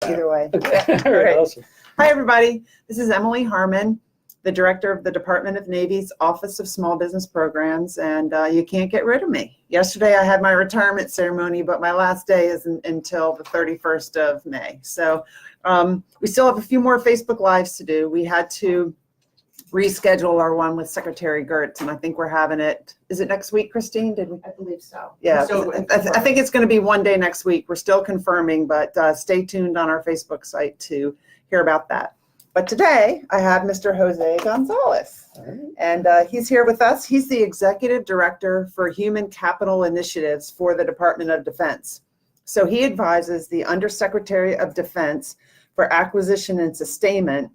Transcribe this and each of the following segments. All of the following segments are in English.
either way. Okay. All right. Awesome. Hi, everybody. This is Emily Harman, the director of the Department of Navy's Office of Small Business Programs, and you can't get rid of me. Yesterday, I had my retirement ceremony, but my last day isn't until the 31st of May. So we still have a few more Facebook Lives to do. We had to reschedule our one with Secretary Gertz, and I think we're having it. Is it next week, Christine? Did we? I believe so. Yeah, I think it's going to be one day next week. We're still confirming, but stay tuned on our Facebook site to hear about that. But today I have Mr. Jose Gonzalez, and he's here with us. He's the Executive Director for Human Capital Initiatives for the Department of Defense. So he advises the Undersecretary of Defense for Acquisition and Sustainment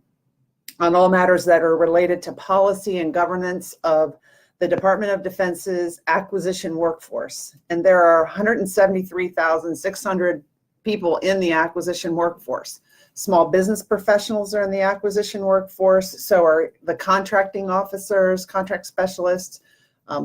on all matters that are related to policy and governance of the Department of Defense's acquisition workforce. And there are 173,600 people in the acquisition workforce. Small business professionals are in the acquisition workforce, so are the contracting officers, contract specialists,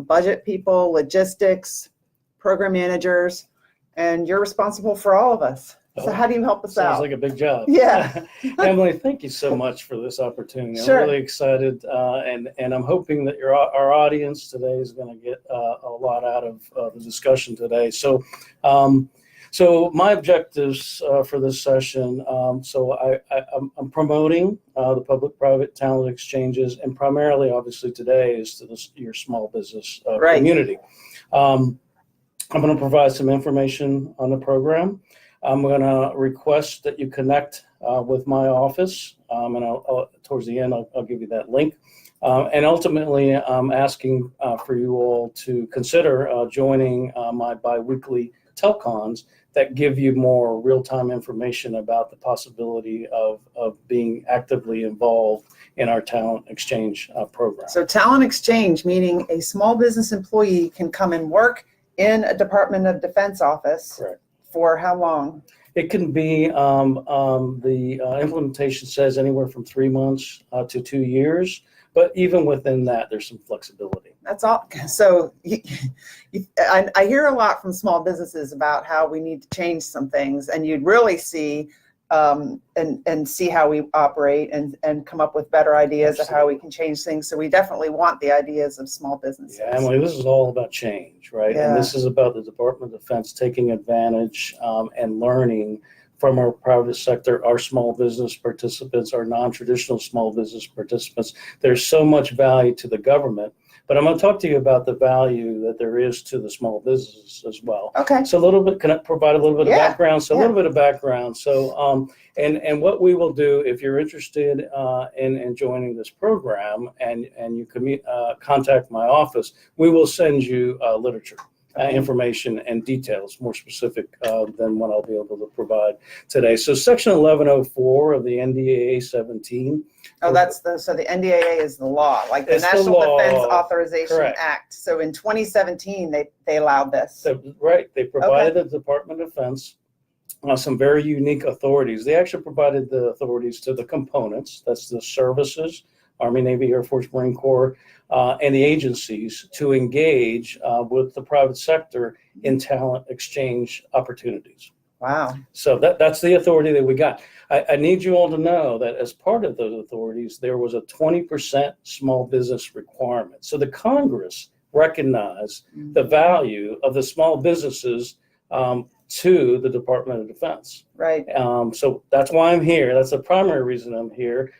budget people, logistics, program managers, and you're responsible for all of us. So how do you help us out? Sounds like a big job. Yeah. Emily, thank you so much for this opportunity. Sure. I'm really excited, and I'm hoping that our audience today is going to get a lot out of the discussion today. So my objectives for this session, I'm promoting the public-private talent exchanges, and primarily, obviously, today is to your small business community. I'm going to provide some information on the program. I'm going to request that you connect with my office, and I'll towards the end, I'll give you that link. And ultimately, I'm asking for you all to consider joining my biweekly telcons that give you more real-time information about the possibility of being actively involved in our talent exchange program. So talent exchange, meaning a small business employee can come and work in a Department of Defense office. Correct. For how long? It can be, the implementation says anywhere from 3 months to 2 years, but even within that, there's some flexibility. That's all. So I hear a lot from small businesses about how we need to change some things, and you'd really see and see how we operate and come up with better ideas of how we can change things. So we definitely want the ideas of small businesses. Yeah, Emily, this is all about change, right? Yeah. And this is about the Department of Defense taking advantage and learning from our private sector, our small business participants, our non-traditional small business participants. There's so much value to the government, but I'm going to talk to you about the value that there is to the small businesses as well. Okay. So a little bit, can I provide a little bit of background? So a Yeah. little bit of background. So, and what we will do, if you're interested in joining this program and you contact my office, we will send you literature. Information and details more specific than what I'll be able to provide today. So Section 1104 of the NDAA 17. Oh, so the NDAA is the law, like the It's the National law. Defense Authorization Correct. Act. So in 2017, they allowed this. So, right, they provided the Department of Defense some very unique authorities. They actually provided the authorities to the components, that's the services, Army, Navy, Air Force, Marine Corps, and the agencies to engage with the private sector in talent exchange opportunities. Wow. So that's the authority that we got. I need you all to know that as part of those authorities, there was a 20% small business requirement. So the Congress recognized the value of the small businesses to the Department of Defense. Right. So that's why I'm here. That's the primary reason I'm here.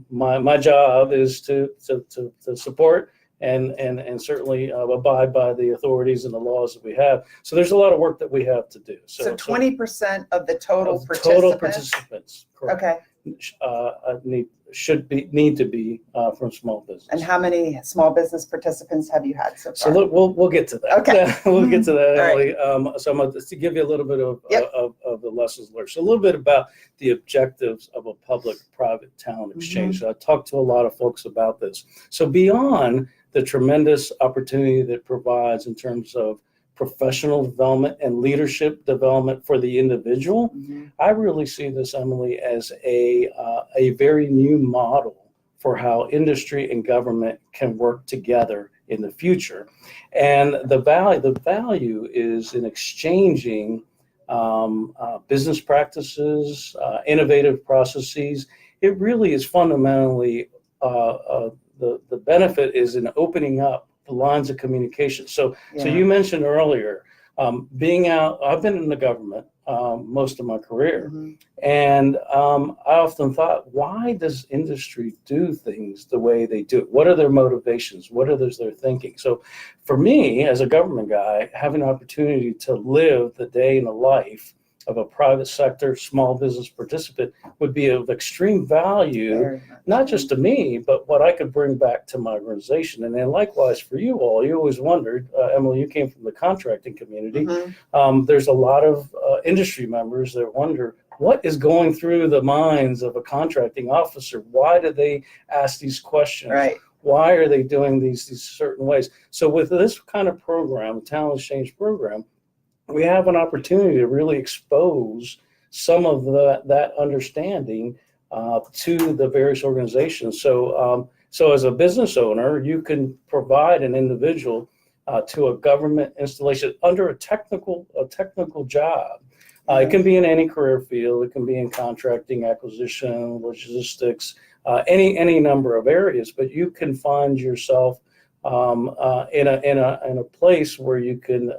My job is to support and certainly abide by the authorities and the laws that we have. So there's a lot of work that we have to do. So 20% of the total participants? Total participants, correct. Okay. Need to be from small business. And how many small business participants have you had so far? So look, we'll get to that. Okay. We'll get to that, Emily. Right. So I'm going to give you a little bit of the lessons learned. So a little bit about the objectives of a public-private talent exchange. So I talked to a lot of folks about this. So beyond the tremendous opportunity that it provides in terms of professional development and leadership development for the individual, I really see this, Emily, as a very new model for how industry and government can work together in the future. And the value is in exchanging business practices, innovative processes. It really is fundamentally the benefit is in opening up the lines of communication. So you mentioned earlier being out. I've been in the government most of my career, and I often thought, why does industry do things the way they do it? What are their motivations? What are their thinking? So for me, as a government guy, having an opportunity to live the day in the life of a private sector small business participant would be of extreme value, not just to me, but what I could bring back to my organization. And then likewise for you all, you always wondered, Emily, you came from the contracting community. There's a lot of industry members that wonder, what is going through the minds of a contracting officer? Why do they ask these questions? Right. Why are they doing these certain ways? So with this kind of program, talent exchange program, we have an opportunity to really expose some of that understanding to the various organizations. So as a business owner, you can provide an individual to a government installation under a technical job. It can be in any career field. It can be in contracting, acquisition, logistics, any number of areas. But you can find yourself in a place where you can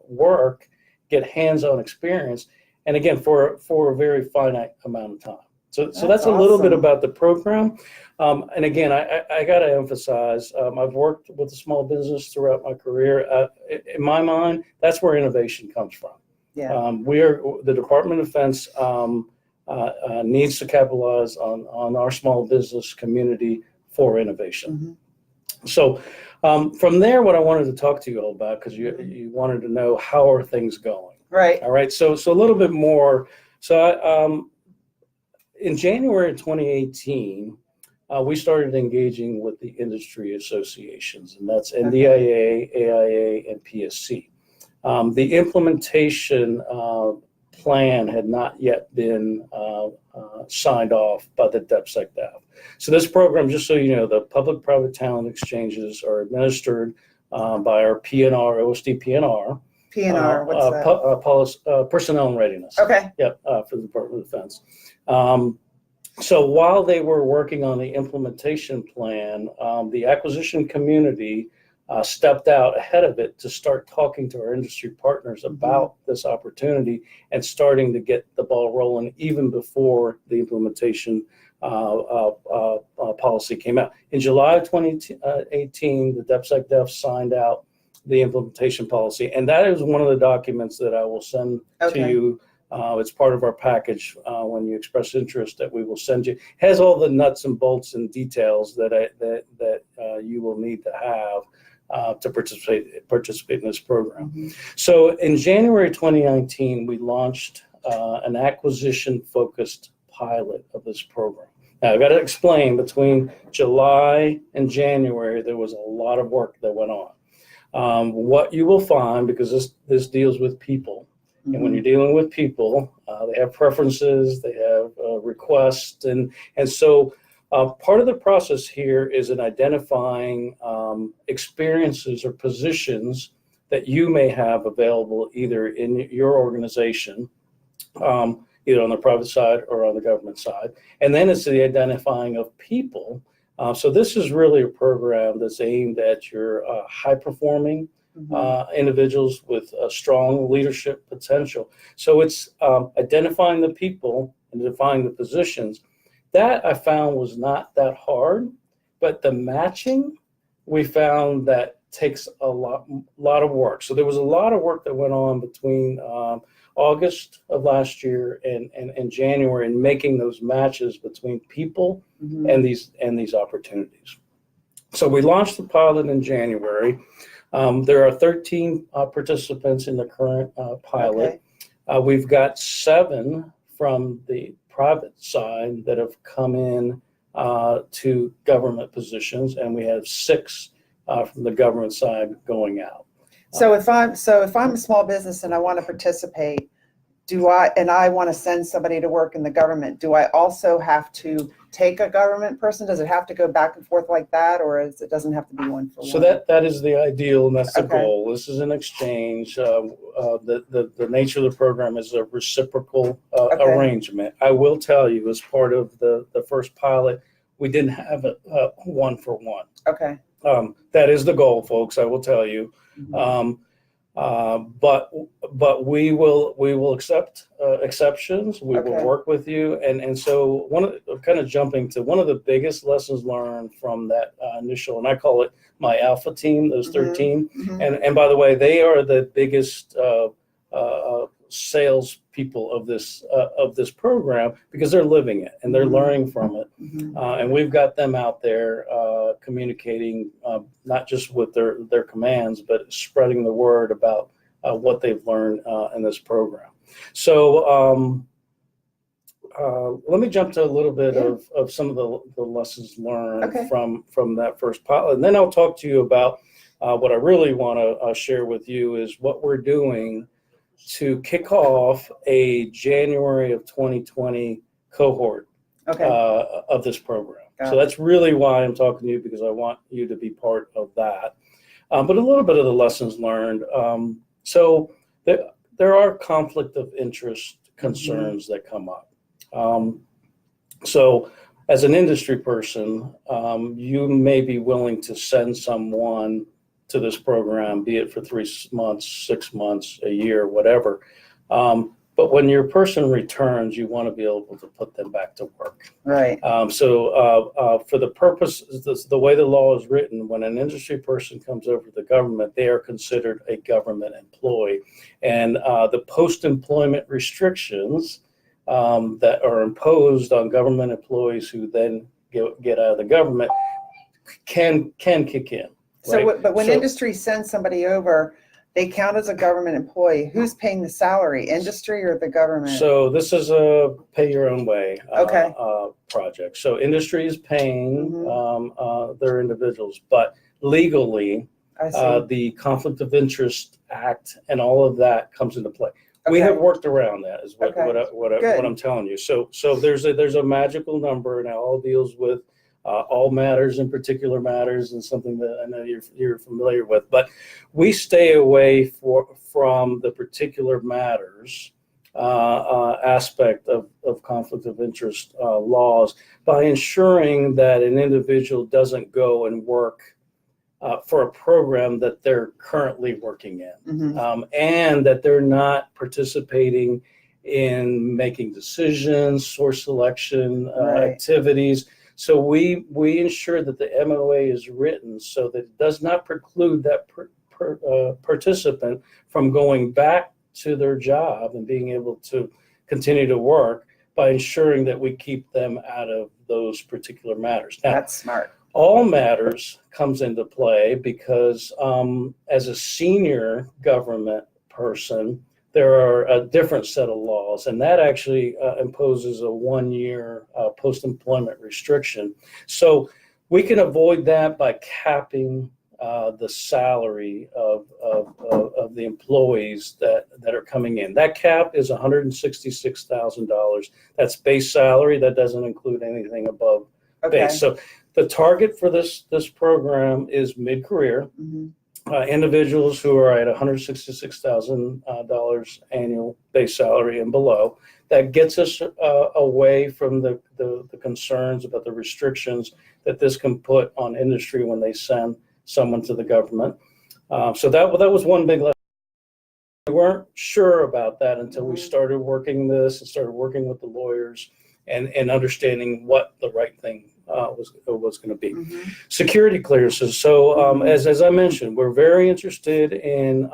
work, get hands-on experience, and again for a very finite amount of time. So that's a little bit about the program. And again, I got to emphasize, I've worked with a small business throughout my career. In my mind, that's where innovation comes from. The Department of Defense needs to capitalize on our small business community for innovation. So from there, what I wanted to talk to you all about, because you wanted to know how are things going. Right. All right. So a little bit more. So in January of 2018, we started engaging with the industry associations, and that's NDIA, AIA, and PSC. The implementation plan had not yet been signed off by the DepSecDev. So this program, just so you know, the public-private talent exchanges are administered by our PNR, OSD PNR. PNR, what's that? Personnel and Readiness. Okay. Yep, for the Department of Defense. So while they were working on the implementation plan, the acquisition community stepped out ahead of it to start talking to our industry partners about this opportunity and starting to get the ball rolling even before the implementation policy came out. In July of 2018, the DepSecDev signed out the implementation policy, and that is one of the documents that I will send to you. It's part of our package when you express interest that we will send you. It has all the nuts and bolts and details that you will need to have to participate in this program. So in January 2019, we launched an acquisition-focused pilot of this program. Now, I've got to explain, between July and January, there was a lot of work that went on. What you will find, because this deals with people, and when you're dealing with people, they have preferences, they have requests, and so part of the process here is in identifying experiences or positions that you may have available either in your organization, either on the private side or on the government side. And then it's the identifying of people. So this is really a program that's aimed at your high-performing individuals with a strong leadership potential. So it's identifying the people and defining the positions. That I found was not that hard, but the matching, we found that takes a lot of work. So there was a lot of work that went on between August of last year and January in making those matches between people and these opportunities. So we launched the pilot in January. There are 13 participants in the current pilot. We've got 7 from the private side that have come in to government positions, and we have 6 from the government side going out. So if I'm a small business and I want to participate, I want to send somebody to work in the government, do I also have to take a government person? Does it have to go back and forth like that, or it doesn't have to be one for one? So that is the ideal, and that's the Okay. goal. This is an exchange. The nature of the program is a reciprocal Okay. arrangement. I will tell you, as part of the first pilot, we didn't have a one for one. Okay. That is the goal, folks. I will tell you. Mhm. But we will accept exceptions. We will Okay. work with you, and so kind of jumping to one of the biggest lessons learned from that initial, and I call it my alpha team, those 13. Mhm. And by the way, they are the biggest sales people of this program, because they're living it and they're learning from it. Mhm. And we've got them out there communicating not just with their commands, but spreading the word about what they've learned in this program. So let me jump to a little bit of some of the lessons learned Okay. from that first pilot. And then I'll talk to you about what I really want to share with you is what we're doing to kick off a January of 2020 cohort Okay. of this program. Got So it. that's really why I'm talking to you, because I want you to be part of that. But a little bit of the lessons learned. So there are conflict of interest concerns that come up. So as an industry person, you may be willing to send someone to this program, be it for 3 months, 6 months, a year, whatever. But when your person returns, you want to be able to put them back to work. Right. So for the purpose, the way the law is written, when an industry person comes over to the government, they are considered a government employee. And the post-employment restrictions that are imposed on government employees who then get out of the government can kick in. So, right? but when So- industry sends somebody over, they count as a government employee. Who's paying the salary, industry or the government? So this is a pay your own way Okay. project. So industry is paying Mhm. their individuals, but legally, I see. the Conflict of Interest Act and all of that comes into play. We Okay. have worked around that, is what Okay. what I'm telling you. So there's a magical number, and it all deals with all matters and particular matters, and something that I know you're familiar with. But we stay away from the particular matters aspect of conflict of interest laws by ensuring that an individual doesn't go and work for a program that they're currently working in, Mhm. and that they're not participating in making decisions, source selection Right. activities. So we ensure that the MOA is written so that it does not preclude that participant from going back to their job and being able to continue to work, by ensuring that we keep them out of those particular matters. Now, That's smart. all matters comes into play because as a senior government person, there are a different set of laws, and that actually imposes a 1-year post-employment restriction. So we can avoid that by capping the salary of the employees that are coming in. That cap is $166,000. That's base salary. That doesn't include anything above Okay. base. So the target for this program is mid-career. Mhm. Individuals who are at $166,000 annual base salary and below. That gets us away from the concerns about the restrictions that this can put on industry when they send someone to the government. So that was one big lesson. We weren't sure about that until we started working this and started working with the lawyers and understanding what the right thing was going to be. Mhm. Security clearances. So as I mentioned, we're very interested in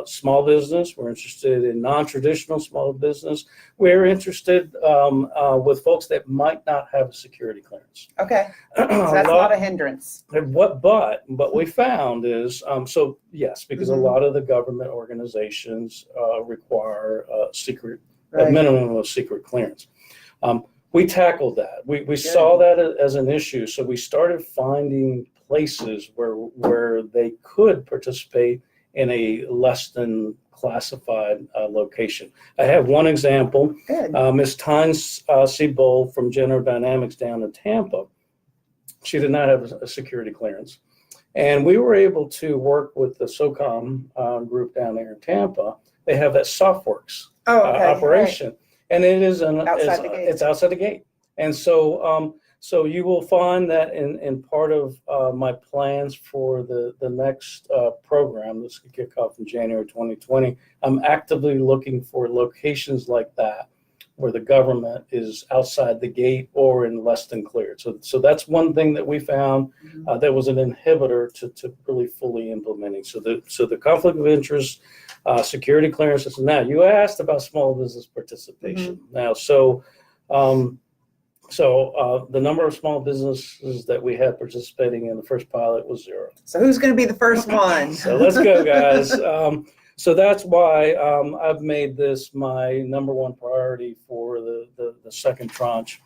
small business. We're interested in non-traditional small business. We're interested with folks that might not have a security clearance. Okay. So that's not a hindrance. What we found is, so yes, because a Mhm. lot of the government organizations require a Right. minimum of secret clearance. We tackled that. We saw that as an issue, so we started finding places where they could participate in a less than classified location. I have one example. Good. Ms. Tynes Seabold from General Dynamics down in Tampa. She did not have a security clearance. And we were able to work with the SOCOM group down there in Tampa. They have that Softworks operation. Right. And it is it's outside the gate. And so so you will find that in part of my plans for the next program, this could kick off in January 2020, I'm actively looking for locations like that where the government is outside the gate or in less than cleared. So that's one thing that we found that was an inhibitor to really fully implementing. So the conflict of interest, security clearances. Now, you asked about small business participation. Now, so the number of small businesses that we had participating in the first pilot was 0. So who's going to be the first one? So let's go, guys. So that's why I've made this my number one priority for the second tranche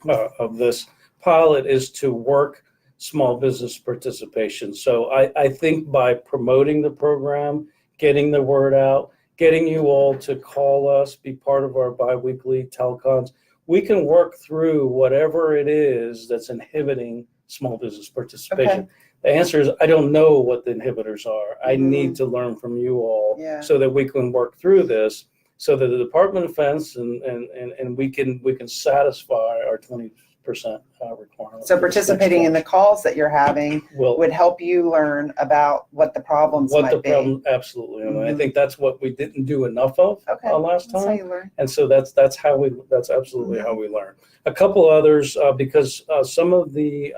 of this pilot is to work small business participation. So I think by promoting the program, getting the word out, getting you all to call us, be part of our biweekly telecons, we can work through whatever it is that's inhibiting small business participation. Okay. The answer is I don't know what the inhibitors are. I need to learn from you all so that we can work through this, so that the Department of Defense and we can satisfy our 20% requirement. So participating in the calls that you're having would help you learn about what the problems might be. Absolutely. And I think that's what we didn't do enough of last time. That's how you learn. And so that's absolutely how we learn. A couple others, because some of the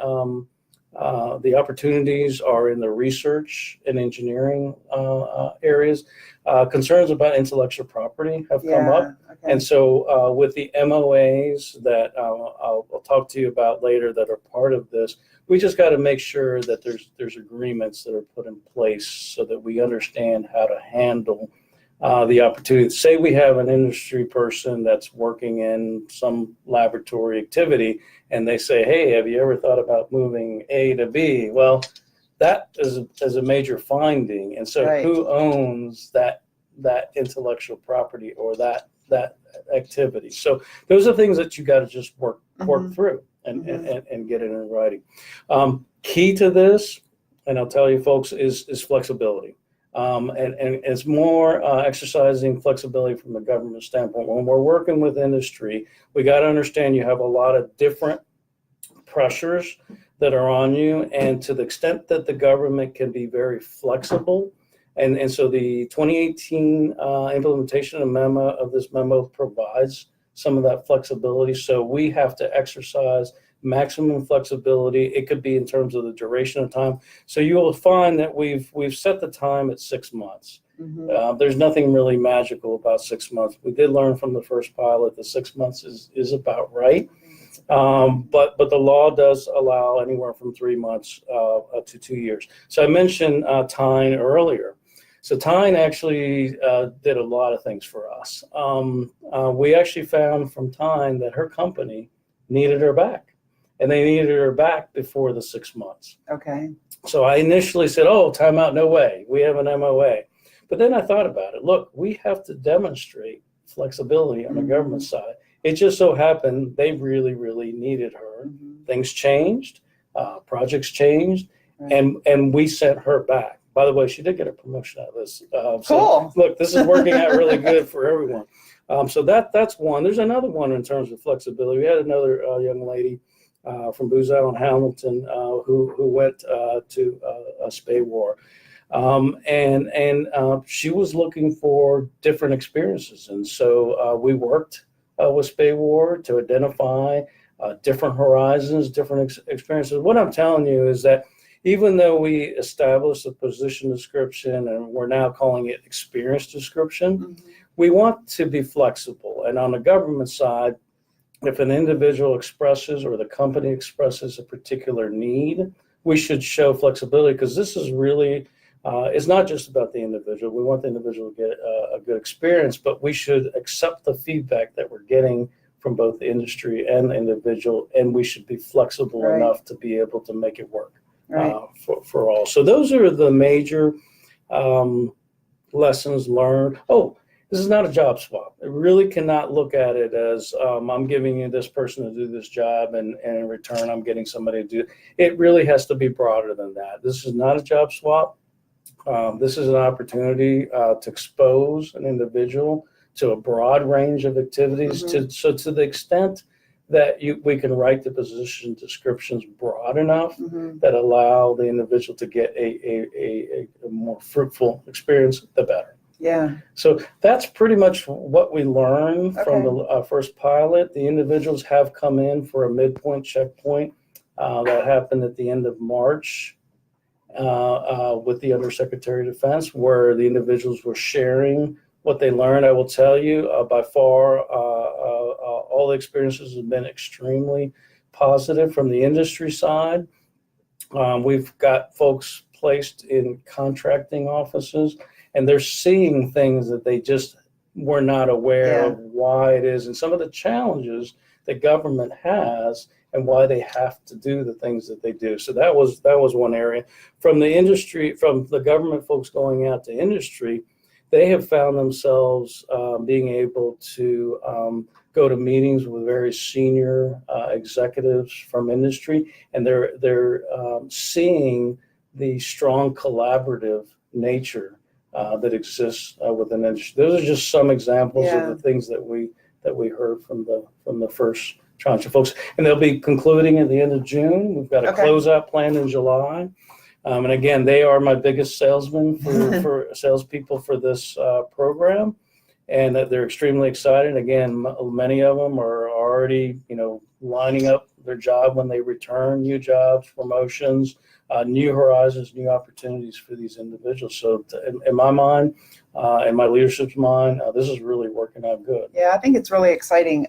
opportunities are in the research and engineering areas. Concerns about intellectual property have come up. Okay. And so with the MOAs that I'll talk to you about later that are part of this, we just got to make sure that there's agreements that are put in place so that we understand how to handle the opportunity. Say we have an industry person that's working in some laboratory activity and they say, hey, have you ever thought about moving A to B? Well, that is a major finding. And so who owns that intellectual property or that activity? So those are things that you got to just work through and get it in writing. Key to this, and I'll tell you folks, is flexibility. And it's more exercising flexibility from the government standpoint. When we're working with industry, we got to understand you have a lot of different pressures that are on you, and to the extent that the government can be very flexible. And so the 2018 implementation of this memo provides some of that flexibility. So we have to exercise maximum flexibility. It could be in terms of the duration of time. So you will find that we've set the time at 6 months. There's nothing really magical about 6 months. We did learn from the first pilot that 6 months is about right. But the law does allow anywhere from 3 months to 2 years. So I mentioned Tyne earlier. So Tyne actually did a lot of things for us. We actually found from Tyne that her company needed her back. And they needed her back before the 6 months. Okay. So I initially said, oh, time out, no way. We have an MOA. But then I thought about it. Look, we have to demonstrate flexibility on the government side. It just so happened they really, really needed her. Things changed, projects changed, and we sent her back. By the way, she did get a promotion out of this. Cool. So, look, this is working out really good for everyone. So that's one. There's another one in terms of flexibility. We had another young lady from Booz Allen Hamilton who went to Spay War. And she was looking for different experiences. And so we worked with Spay War to identify different horizons, different experiences. What I'm telling you is that even though we established a position description and we're now calling it experience description, we want to be flexible. And on the government side, if an individual expresses or the company expresses a particular need, we should show flexibility, because this is really, it's not just about the individual. We want the individual to get a good experience, but we should accept the feedback that we're getting from both the industry and the individual, and we should be flexible enough to be able to make it work for all. So those are the major lessons learned. Oh, this is not a job swap. It really cannot look at it as I'm giving you this person to do this job, and in return, I'm getting somebody to do it. It really has to be broader than that. This is not a job swap. This is an opportunity to expose an individual to a broad range of activities. So to the extent that we can write the position descriptions broad enough that allow the individual to get a more fruitful experience, the better. Yeah. So that's pretty much what we learned from the first pilot. The individuals have come in for a midpoint checkpoint that happened at the end of March with the Undersecretary of Defense, where the individuals were sharing what they learned. I will tell you, by far, all the experiences have been extremely positive from the industry side. We've got folks placed in contracting offices, and they're seeing things that they just were not aware of why it is, and some of the challenges that government has and why they have to do the things that they do. So that was one area. From the industry, from the government folks going out to industry, they have found themselves being able to go to meetings with very senior executives from industry, and they're seeing the strong collaborative nature that exists within industry. Those are just some examples of the things that we heard from the first tranche of folks, and they'll be concluding at the end of June. We've got a closeout planned in July. And again, they are my biggest salesmen for salespeople for this program, and that they're extremely excited. Again, many of them are already, lining up their job when they return, new jobs, promotions, new horizons, new opportunities for these individuals. So in my mind, in my leadership's mind, this is really working out good. Yeah, I think it's really exciting.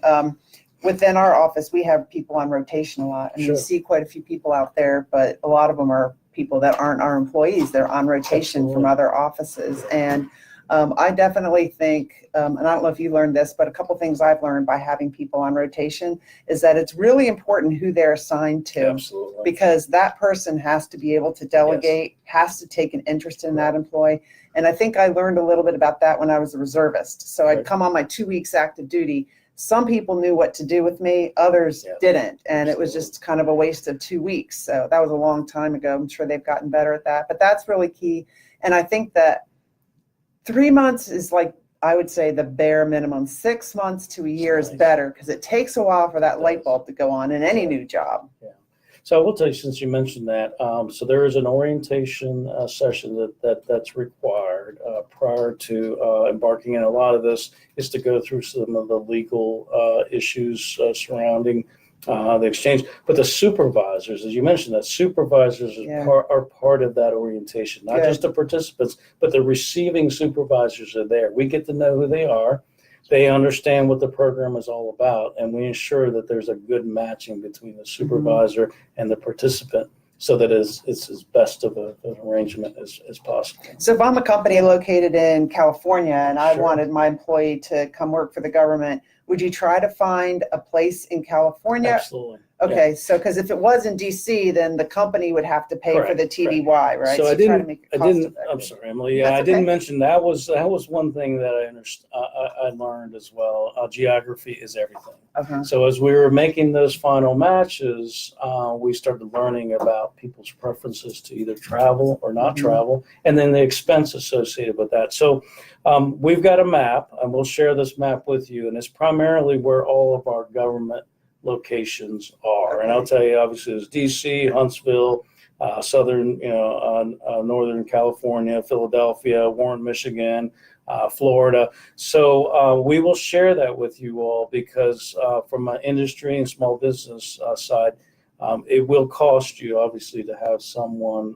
Within our office, we have people on rotation a lot, and we see quite a few people out there, but a lot of them are people that aren't our employees. They're on rotation from other offices. And I definitely think, and I don't know if you learned this, but a couple things I've learned by having people on rotation is that it's really important who they're assigned to. Absolutely. Because that person has to be able to delegate, has to take an interest in that employee. And I think I learned a little bit about that when I was a reservist. So I'd come on my 2 weeks active duty. Some people knew what to do with me, others didn't. And it was just kind of a waste of 2 weeks. So that was a long time ago. I'm sure they've gotten better at that, but that's really key. And I think that 3 months is like, I would say the bare minimum. 6 months to a year is better, because it takes a while for that light bulb to go on in any new job. Yeah. So I will tell you, since you mentioned that, so there is an orientation session that's required prior to embarking, and a lot of this is to go through some of the legal issues surrounding the exchange. But the supervisors, as you mentioned, that supervisors are part of that orientation, not just the participants, but the receiving supervisors are there. We get to know who they are. They understand what the program is all about, and we ensure that there's a good matching between the supervisor and the participant, so that it's as best of an arrangement as possible. So if I'm a company located in California and I wanted my employee to come work for the government, would you try to find a place in California? Absolutely. Okay, so because if it was in DC, then the company would have to pay for the TDY, right? So I try to didn't. make it cost effective. I'm sorry, Emily. Yeah, I didn't mention that was one thing that I learned as well. Geography is everything. So as we were making those final matches, we started learning about people's preferences to either travel or not travel, and then the expense associated with that. So we've got a map, and we'll share this map with you, and it's primarily where all of our government locations are. And I'll tell you, obviously, there's DC, Huntsville, Southern, Northern California, Philadelphia, Warren, Michigan, Florida. So we will share that with you all, because from an industry and small business side, it will cost you, obviously, to have someone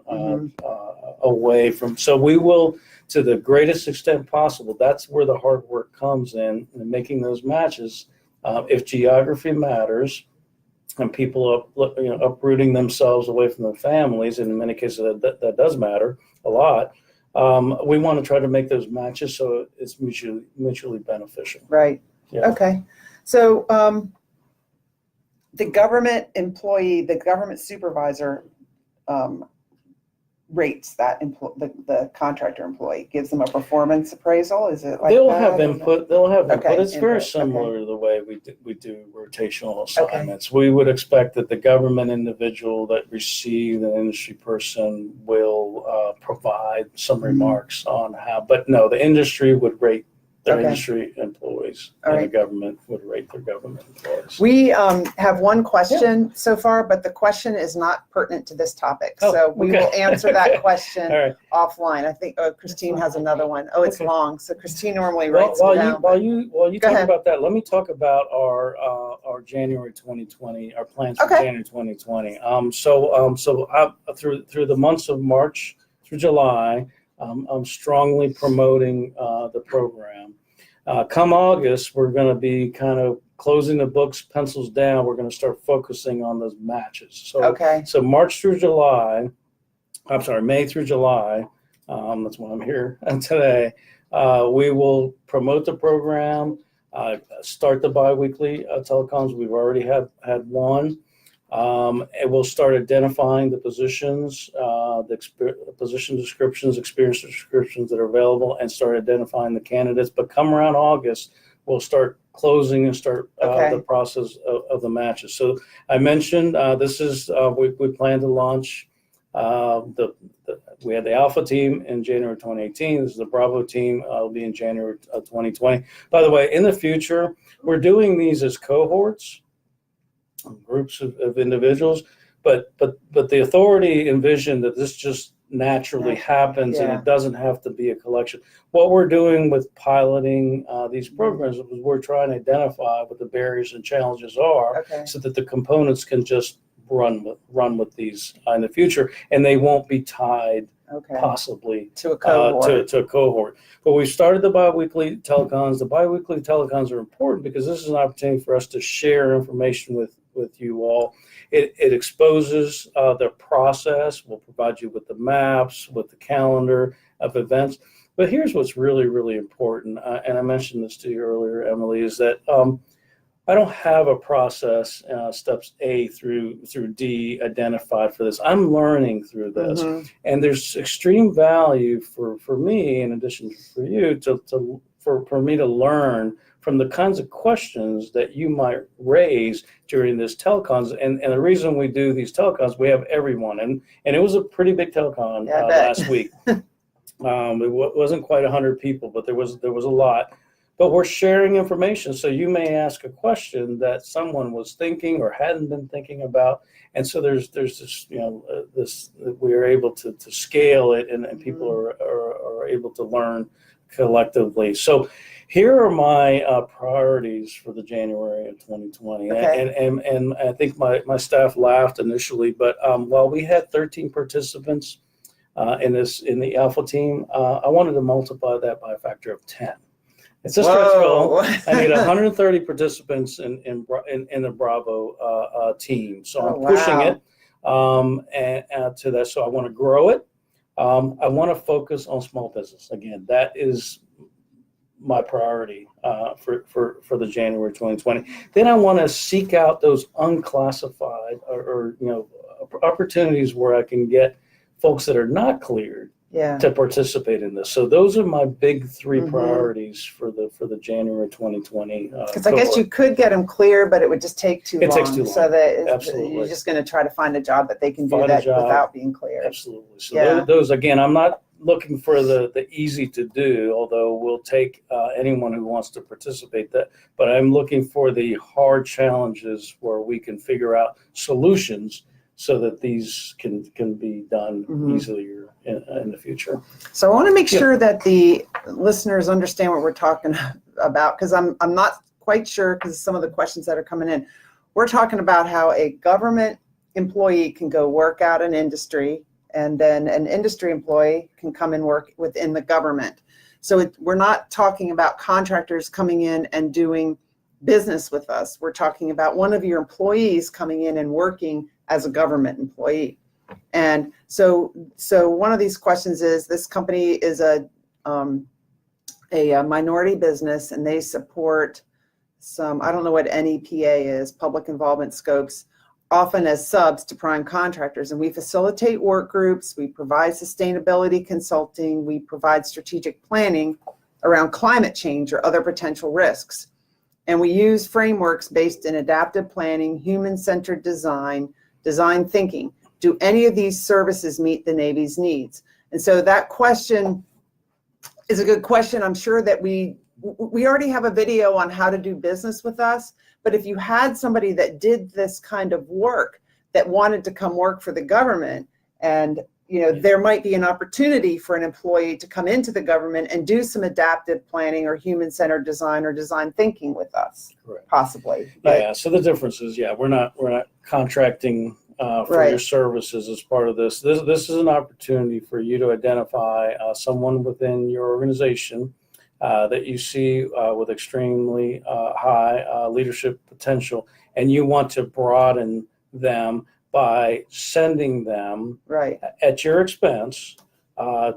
away from. So we will, to the greatest extent possible, that's where the hard work comes in making those matches. If geography matters and people are uprooting themselves away from their families, and in many cases that does matter a lot, we want to try to make those matches so it's mutually beneficial. Right. Yeah. Okay. So the government employee, the government supervisor, rates that the contractor employee? Gives them a performance appraisal? Is it like They'll that? have input. They'll have input. Okay, It's very input, similar to the way we do rotational assignments. We would expect that the government individual that received an industry person will provide some remarks on how. But no, the industry would rate their industry employees, and the government would rate their government employees. We have one question so far, but the question is not pertinent to this topic. So we will answer that question offline. I think Christine has another one. Oh, it's long. So Christine normally writes it down. While you talk about that, let me talk about our January 2020, our plans for January 2020. Through the months of March through July, I'm strongly promoting the program. Come August, we're going to be kind of closing the books, pencils down. We're going to start focusing on those matches. So March through July, I'm sorry, May through July, that's why I'm here today. We will promote the program, start the biweekly telecoms. We've already had one. And we'll start identifying the positions, position descriptions, experience descriptions that are available, and start identifying the candidates. But come around August, we'll start closing and start the process of the matches. So I mentioned this is we plan to launch we had the Alpha team in January 2018. This is the Bravo team. Will be in January 2020. By the way, in the future, we're doing these as cohorts. Groups of individuals, but the authority envisioned that this just naturally happens and it doesn't have to be a collection. What we're doing with piloting these programs is we're trying to identify what the barriers and challenges are so that the components can just run with these in the future, and they won't be tied possibly to a cohort. To a cohort. But we started the biweekly telecons. The biweekly telecons are important because this is an opportunity for us to share information with you all. It exposes the process. We'll provide you with the maps, with the calendar of events. But here's what's really, really important, and I mentioned this to you earlier, Emily, is that I don't have a process, steps A through D identified for this. I'm learning through this. And there's extreme value for me, in addition to for you, for me to learn from the kinds of questions that you might raise during this telecons. And the reason we do these telecons, we have everyone. And it was a pretty big telecon last week. It wasn't quite 100 people, but there was a lot. But we're sharing information, so you may ask a question that someone was thinking or hadn't been thinking about, and so there's this, this we are able to scale it, and people are able to learn collectively. So here are my priorities for the January of 2020, and I think my staff laughed initially, but while we had 13 participants in the Alpha team, I wanted to multiply that by a factor of 10. It's a stretch goal. I need 130 participants in the Bravo team. So I'm pushing it and to that. So I want to grow it. I want to focus on small business. Again, that is my priority for the January 2020. Then I want to seek out those unclassified or opportunities where I can get folks that are not cleared to participate in this. So those are my big three priorities for the January 2020. Because I guess you could get them clear, but it would just take too long. It takes too long. So that Absolutely. You're just going to try to find a job that they can do that without being clear. Absolutely. So those, again, I'm not looking for the easy to do, although we'll take anyone who wants to participate. But I'm looking for the hard challenges where we can figure out solutions so that these can be done easily in the future. So I want to make sure that the listeners understand what we're talking about, because I'm not quite sure, because some of the questions that are coming in. We're talking about how a government employee can go work out in industry, and then an industry employee can come and work within the government. So we're not talking about contractors coming in and doing business with us. We're talking about one of your employees coming in and working as a government employee. And so one of these questions is, this company is a minority business, and they support some, I don't know what NEPA is, public involvement scopes. often as subs to prime contractors. And we facilitate work groups, we provide sustainability consulting, we provide strategic planning around climate change or other potential risks. And we use frameworks based in adaptive planning, human-centered design, design thinking. Do any of these services meet the Navy's needs? And so that question is a good question. I'm sure that we already have a video on how to do business with us, but if you had somebody that did this kind of work that wanted to come work for the government, and there might be an opportunity for an employee to come into the government and do some adaptive planning or human-centered design or design thinking with us. Correct. Possibly. But, yeah. So the difference is, we're not contracting for your services as part of this. This is an opportunity for you to identify someone within your organization that you see with extremely high leadership potential, and you want to broaden them by sending them at your expense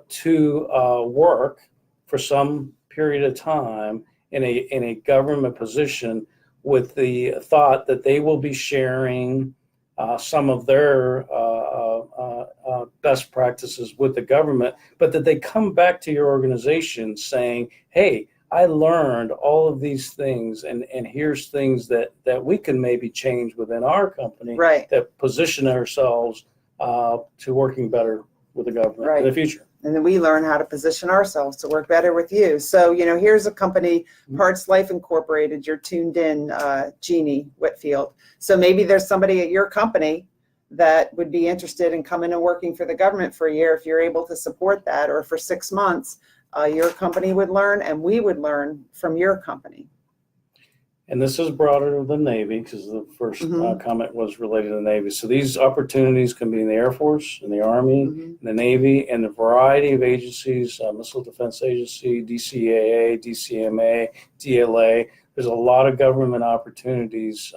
to work for some period of time in a government position, with the thought that they will be sharing some of their best practices with the government, but that they come back to your organization saying, hey, I learned all of these things, and here's things that we can maybe change within our company that position ourselves to working better with the government in the future. And then we learn how to position ourselves to work better with you. So, here's a company, Parts Life Incorporated, you're tuned in, Jeannie Whitfield. So maybe there's somebody at your company that would be interested in coming and working for the government for a year. If you're able to support that, or for 6 months, your company would learn and we would learn from your company. And this is broader than Navy, because the first comment was related to the Navy. So these opportunities can be in the Air Force, in the Army, in the Navy, and a variety of agencies, Missile Defense Agency, DCAA, DCMA, DLA. There's a lot of government opportunities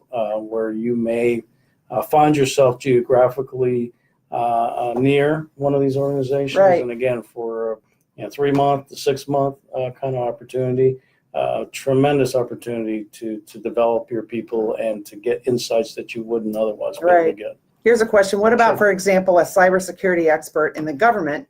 where you may find yourself geographically near one of these organizations. And again, for 3 month to 6 month kind of opportunity. Tremendous opportunity to develop your people and to get insights that you wouldn't otherwise be able to get. Here's a question. What about, for example, a cybersecurity expert in the government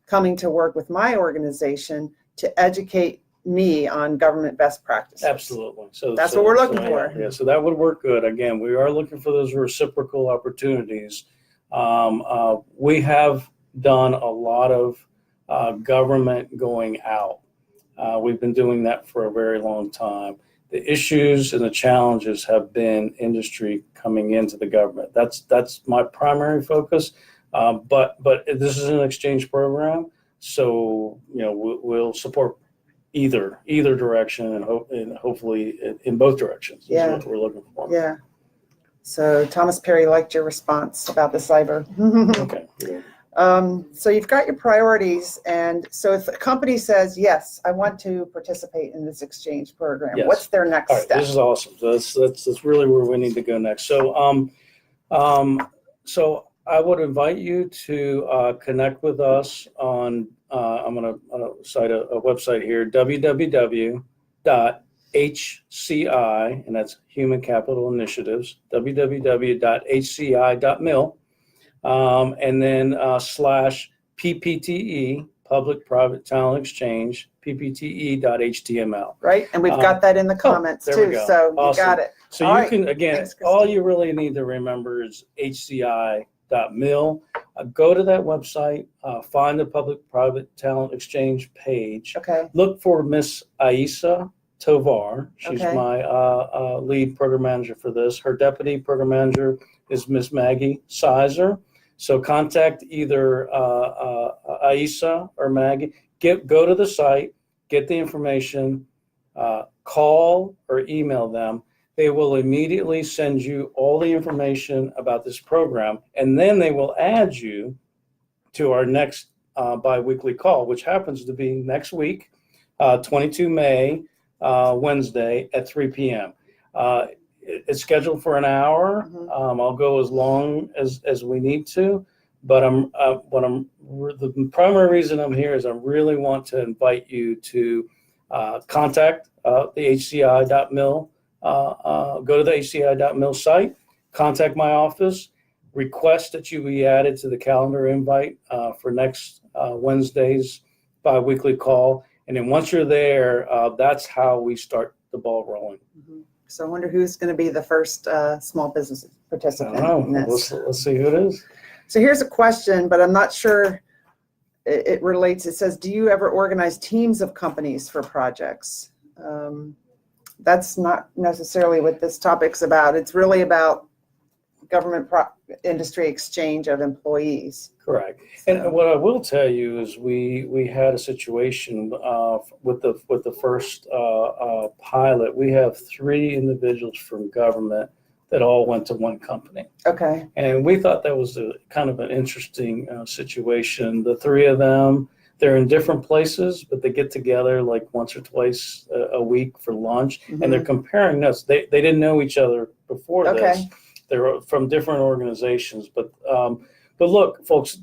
coming to work with my organization to educate me on government best practices? Absolutely. So that's what we're looking for. Yeah, so that would work good. Again, we are looking for those reciprocal opportunities. We have done a lot of government going out. We've been doing that for a very long time. The issues and the challenges have been industry coming into the government. That's my primary focus. But this is an exchange program, so we'll support either direction, and hopefully in both directions. Is what we're looking for. Yeah. So Thomas Perry liked your response about the cyber. Okay. So you've got your priorities, and so if a company says, yes, I want to participate in this exchange program, what's their next step? This is awesome. So that's really where we need to go next. So so I would invite you to connect with us on I'm going to cite a website here, www.hci, and that's Human Capital Initiatives, www.hci.mil. And then / PPTE, Public-Private Talent Exchange, PPTE.html. Right, and we've got that in the comments too, so you got it. So you can, again, all you really need to remember is hci.mil. Go to that website, find the Public-Private Talent Exchange page. Look for Miss Aisa Tovar. She's my lead program manager for this. Her deputy program manager is Miss Maggie Sizer. So contact either Aisa or Maggie. Go to the site, get the information, call or email them. They will immediately send you all the information about this program, and then they will add you to our next bi-weekly call, which happens to be next week, 22 May, Wednesday at 3 p.m. It's scheduled for an hour. I'll go as long as we need to, but the primary reason I'm here is I really want to invite you to contact the hci.mil, go to the hci.mil site, contact my office, request that you be added to the calendar invite for next Wednesday's bi-weekly call. And then once you're there, that's how we start the ball rolling. Mm-hmm. So I wonder who's going to be the first small business participant I don't in know. this. Let's see who it is. So here's a question, but I'm not sure it relates. It says, do you ever organize teams of companies for projects? That's not necessarily what this topic's about. It's really about government industry exchange of employees. Correct. And what I will tell you is we had a situation with the first pilot. We have 3 individuals from government that all went to one company. Okay. And we thought that was a kind of an interesting situation. The 3 of them, they're in different places, but they get together like once or twice a week for lunch, Mm-hmm. and they're comparing notes. They didn't know each other before this. Okay. They're from different organizations, but look, folks,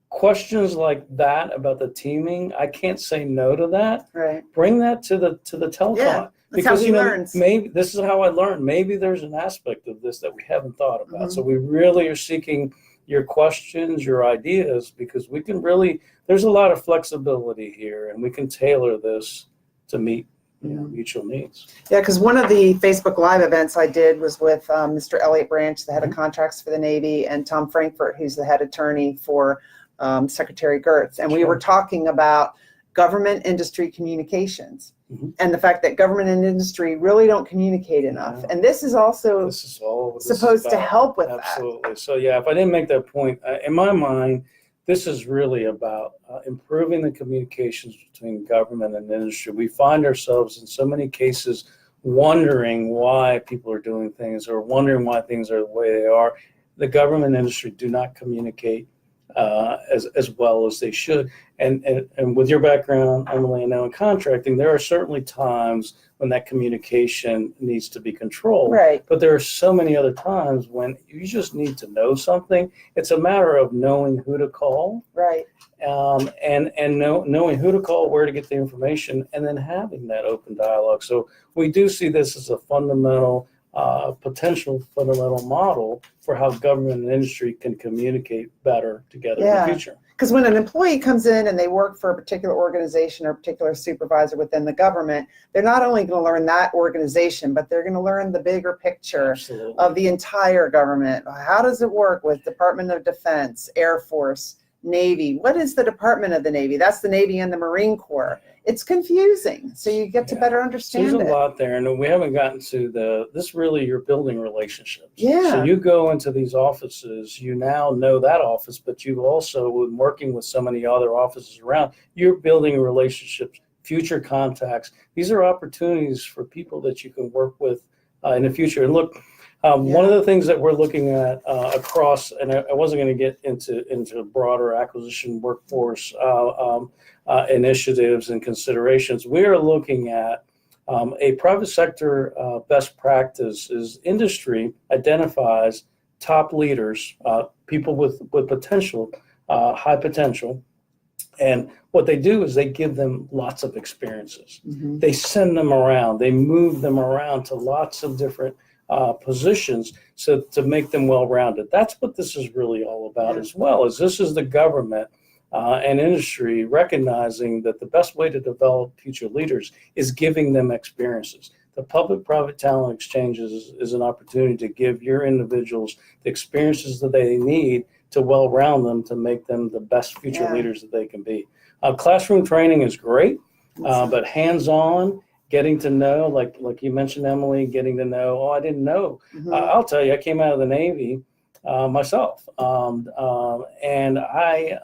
questions like that about the teaming, I can't say no to that. Right. Bring that to the telecom. Yeah, that's how he learns. Maybe this is how I learned. Maybe there's an aspect of this that we haven't thought about. Mm-hmm. So we really are seeking your questions, your ideas, because we can really, there's a lot of flexibility here, and we can tailor this to meet mutual needs. Yeah, because one of the Facebook Live events I did was with Mr. Elliot Branch, the head of contracts for the Navy, and Tom Frankfurt, who's the head attorney for Secretary Gertz. And we were talking about government industry communications and the fact that government and industry really don't communicate enough. And this is also supposed to help with that. Absolutely. So yeah, if I didn't make that point, in my mind, this is really about improving the communications between government and industry. We find ourselves in so many cases wondering why people are doing things or wondering why things are the way they are. The government and industry do not communicate as well as they should. And with your background, Emily, I know in contracting, there are certainly times when that communication needs to be controlled. Right. But there are so many other times when you just need to know something. It's a matter of knowing who to call. Right. And knowing who to call, where to get the information, and then having that open dialogue. So we do see this as a potential fundamental model for how government and industry can communicate better together in the future. Because when an employee comes in and they work for a particular organization or a particular supervisor within the government, they're not only going to learn that organization, but they're going to learn the bigger picture of the entire government. How does it work with Department of Defense, Air Force, Navy? What is the Department of the Navy? That's the Navy and the Marine Corps. It's confusing, so you get to better understand There's a lot there, and we haven't gotten to you're building relationships. Yeah. So you go into these offices, you now know that office, but you've also been working with so many other offices around. You're building relationships, future contacts. These are opportunities for people that you can work with in the future. And look, one of the things that we're looking at across, and I wasn't going to get into broader acquisition workforce initiatives and considerations, we are looking at a private sector best practice is industry identifies top leaders, people with potential, high potential. And what they do is they give them lots of experiences. Mm-hmm. They send them around. They move them around to lots of different positions so to make them well-rounded. That's what this is really all about as well, is this is the government and industry recognizing that the best way to develop future leaders is giving them experiences. The public-private talent exchanges is an opportunity to give your individuals the experiences that they need to well-round them to make them the best future leaders that they can be. Classroom training is great, but hands-on, getting to know, like you mentioned, Emily, getting to know, I didn't know. Mm-hmm. I'll tell you, I came out of the Navy myself, and I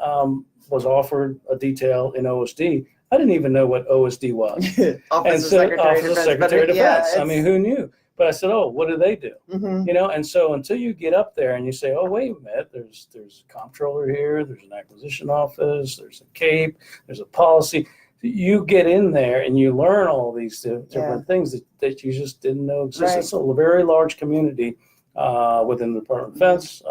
was offered a detail in OSD. I didn't even know what OSD was. Office of Secretary of Defense. I mean, who knew? But I said, what do they do? Mm-hmm. And so until you get up there and you say, wait a minute, there's a comptroller here, there's an acquisition office, there's a CAPE, there's a policy. You get in there and you learn all these different things that you just didn't know existed. Right. It's a very large community within the Department of Defense,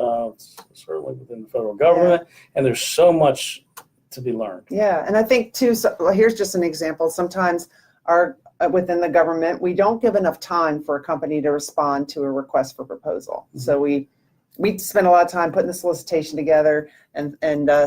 certainly within the federal government, and there's so much to be learned. Yeah, and I think too, here's just an example. Sometimes our within the government, we don't give enough time for a company to respond to a request for proposal. Mm-hmm. So we spend a lot of time putting the solicitation together and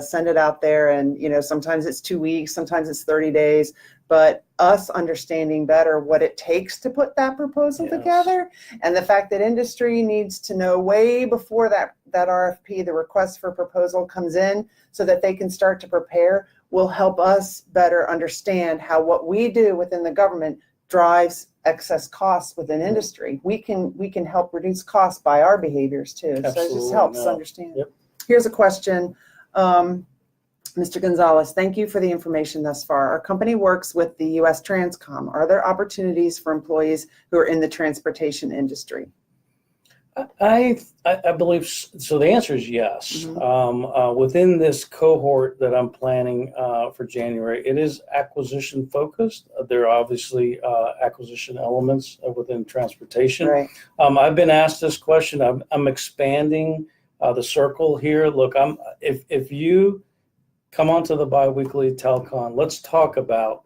send it out there. And, sometimes it's 2 weeks, sometimes it's 30 days, but us understanding better what it takes to put that proposal Yes. together, and the fact that industry needs to know way before that RFP, the request for proposal, comes in, so that they can start to prepare, will help us better understand how what we do within the government drives excess costs within industry. We can help reduce costs by our behaviors too. So it Absolutely. just helps No. understand. Yep. Here's a question. Mr. Gonzalez, thank you for the information thus far. Our company works with the U.S. Transcom. Are there opportunities for employees who are in the transportation industry? I believe so. The answer is yes. Mm-hmm. Within this cohort that I'm planning for January, it is acquisition focused. There are obviously acquisition elements within transportation. Right. I've been asked this question. I'm expanding the circle here. Look, if you come onto the biweekly Telcon, let's talk about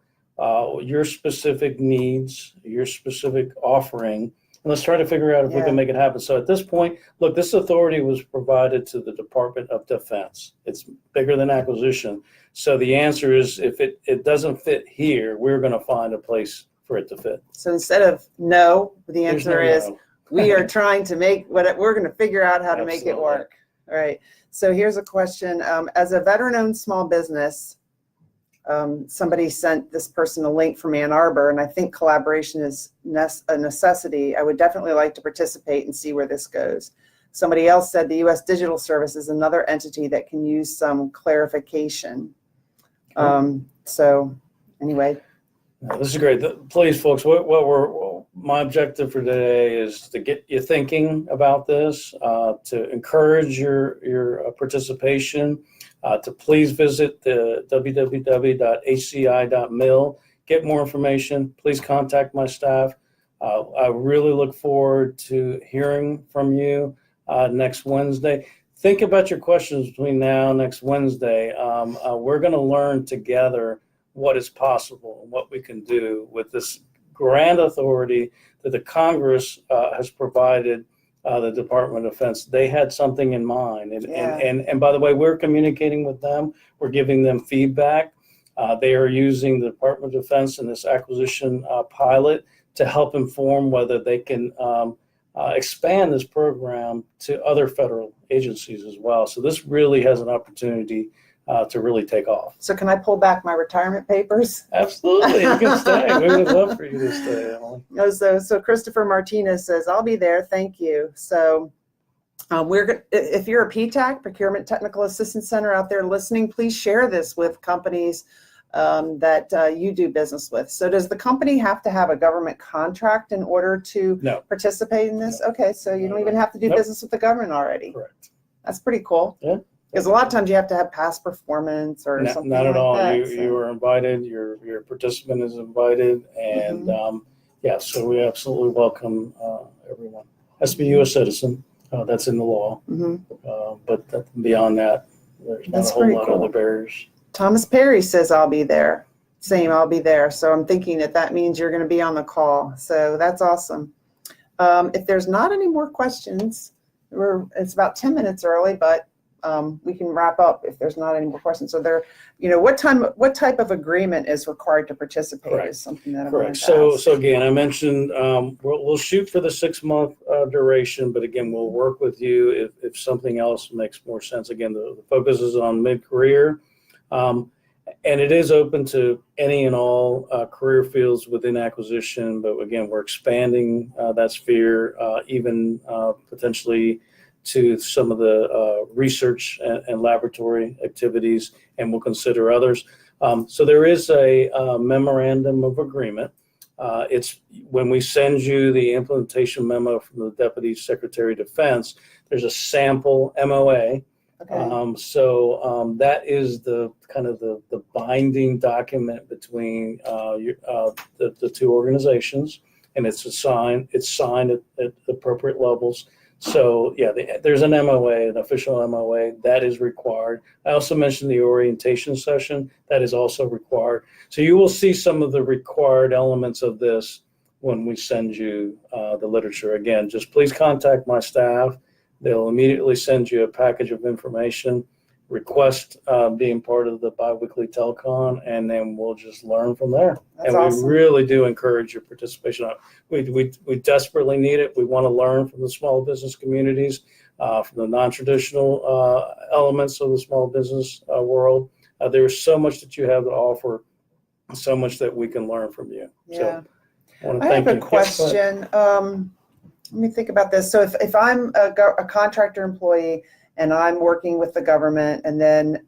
your specific needs, your specific offering. And let's try to figure out if we can make it happen. So at this point, look, this authority was provided to the Department of Defense. It's bigger than acquisition. So the answer is, if it doesn't fit here, we're going to find a place for it to fit. So instead of no, the answer is no. we are trying to we're going to figure out how to make it Absolutely. work. All right. So here's a question. As a veteran-owned small business, somebody sent this person a link from Ann Arbor, and I think collaboration is a necessity. I would definitely like to participate and see where this goes. Somebody else said the U.S. Digital Service is another entity that can use some clarification. So anyway. This is great. Please, folks, my objective for today is to get you thinking about this, to encourage your participation, to please visit the www.hci.mil, get more information. Please contact my staff. I really look forward to hearing from you next Wednesday. Think about your questions between now and next Wednesday. We're going to learn together what is possible and what we can do with this grant authority that the Congress has provided the Department of Defense. They had something in mind. And by the way, we're communicating with them. We're giving them feedback. They are using the Department of Defense in this acquisition pilot to help inform whether they can expand this program to other federal agencies as well. So this really has an opportunity to really take off. So can I pull back my retirement papers? Absolutely, you can stay. We would love for you to stay, Emily. So Christopher Martinez says, I'll be there, thank you. So if you're a PTAC, Procurement Technical Assistance Center, out there listening, please share this with companies that you do business with. So does the company have to have a government contract in order to participate in this? No. Okay, so you don't even have to do business with the government already. Correct. That's pretty cool. Yeah. Because a lot of times you have to have past performance or something not at like all. that. You are invited. Your participant is invited, and so we absolutely welcome everyone. Has to be a U.S. citizen. That's in the law. But beyond that, there's not a whole lot of other barriers. Thomas Perry says I'll be there. Same, I'll be there. So I'm thinking that means you're going to be on the call. So that's awesome. If there's not any more questions, it's about 10 minutes early, but we can wrap up if there's not any more questions. So what type of agreement is required to participate? Correct. Is something that I'm correct. going to ask. So again, I mentioned we'll shoot for the 6-month duration, but again, we'll work with you if something else makes more sense. Again, the focus is on mid-career, and it is open to any and all career fields within acquisition. But again, we're expanding that sphere, even potentially to some of the research and laboratory activities, and we'll consider others. So there is a memorandum of agreement. It's when we send you the implementation memo from the Deputy Secretary of Defense, there's a sample MOA. Okay. So that is the kind of the binding document between the two organizations. and it's signed at appropriate levels. So yeah, there's an MOA, an official MOA that is required. I also mentioned the orientation session that is also required. So you will see some of the required elements of this when we send you the literature. Again, just please contact my staff. They'll immediately send you a package of information, request being part of the biweekly telecon, and then we'll just learn from there. That's and awesome. We really do encourage your participation. We desperately need it. We want to learn from the small business communities, from the non-traditional elements of the small business world. There's so much that you have to offer, so much that we can learn from you. Yeah. So I want I to thank have you. a question. Let me think about this. So if I'm a contractor employee and I'm working with the government, and then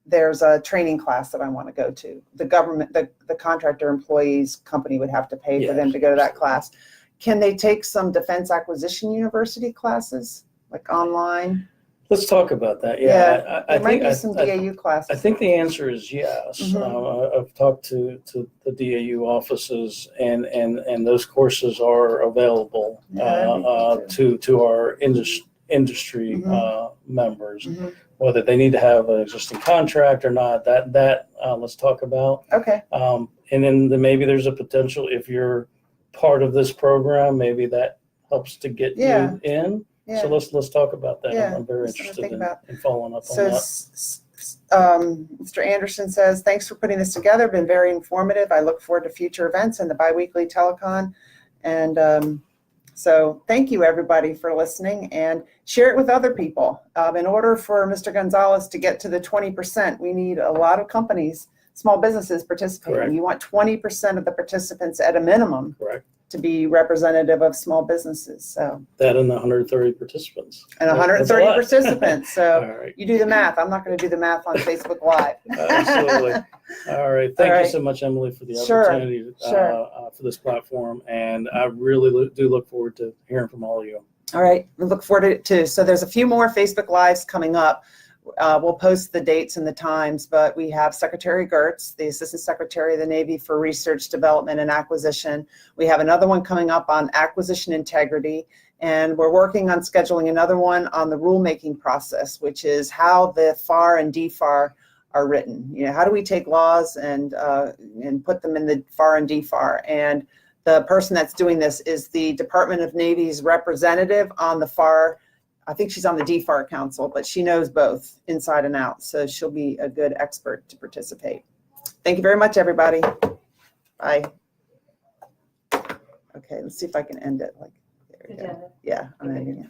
there's a training class that I want to go to, the contractor employee's company would have to pay for them to go to that class. Can they take some Defense Acquisition University classes, like online? Let's talk about that. There might be some DAU classes. I think the answer is yes. Mm-hmm. I've talked to the DAU offices, and those courses are available to our industry Mm-hmm. members. Mm-hmm. Whether they need to have an existing contract or not, that let's talk about. Okay. And then maybe there's a potential, if you're part of this program, maybe that helps to get you in. Yeah. So let's talk about that. Yeah. I'm very interested in following up on that. Mr. Anderson says, thanks for putting this together. Been very informative. I look forward to future events and the biweekly telecon. And so thank you, everybody, for listening, and share it with other people. In order for Mr. Gonzalez to get to the 20%, we need a lot of companies, small businesses participating. Correct. You want 20% of the participants at a minimum. Correct. To be representative of small businesses. So that and the 130 participants. And 130 participants. So right. You do the math. I'm not going to do the math on Facebook Live. Absolutely. All right. Thank you so much, Emily, for the opportunity for this platform. And I really do look forward to hearing from all of you. All right. We look forward to it too. So there's a few more Facebook Lives coming up. We'll post the dates and the times, but we have Secretary Gertz, the Assistant Secretary of the Navy for Research, Development, and Acquisition. We have another one coming up on acquisition integrity, and we're working on scheduling another one on the rulemaking process, which is how the FAR and DFAR are written. You know, how do we take laws and put them in the FAR and DFAR? And the person that's doing this is the Department of Navy's representative on the FAR. I think she's on the DFAR Council, but she knows both inside and out. So she'll be a good expert to participate. Thank you very much, everybody. Bye. Okay, let's see if I can end it. Like, there we go. Yeah, I'm ending it.